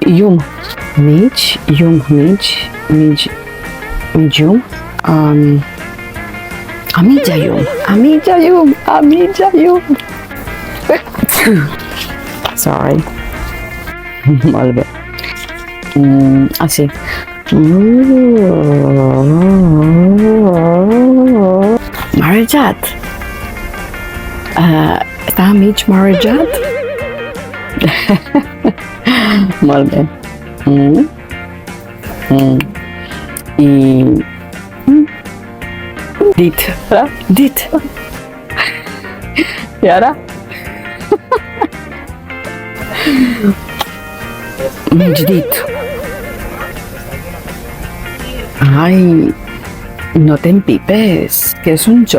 Yum. Mig. Yum. Mig. Mig. Medium. Amidyayum. Amidyayum. Amidyayum. Sorry. Malve. Sì. Marajat. Està mig marejat? Molt bé. I... Dit. Dit. I ara? Mig dit. Ai, no te'n pipes, que és un joc.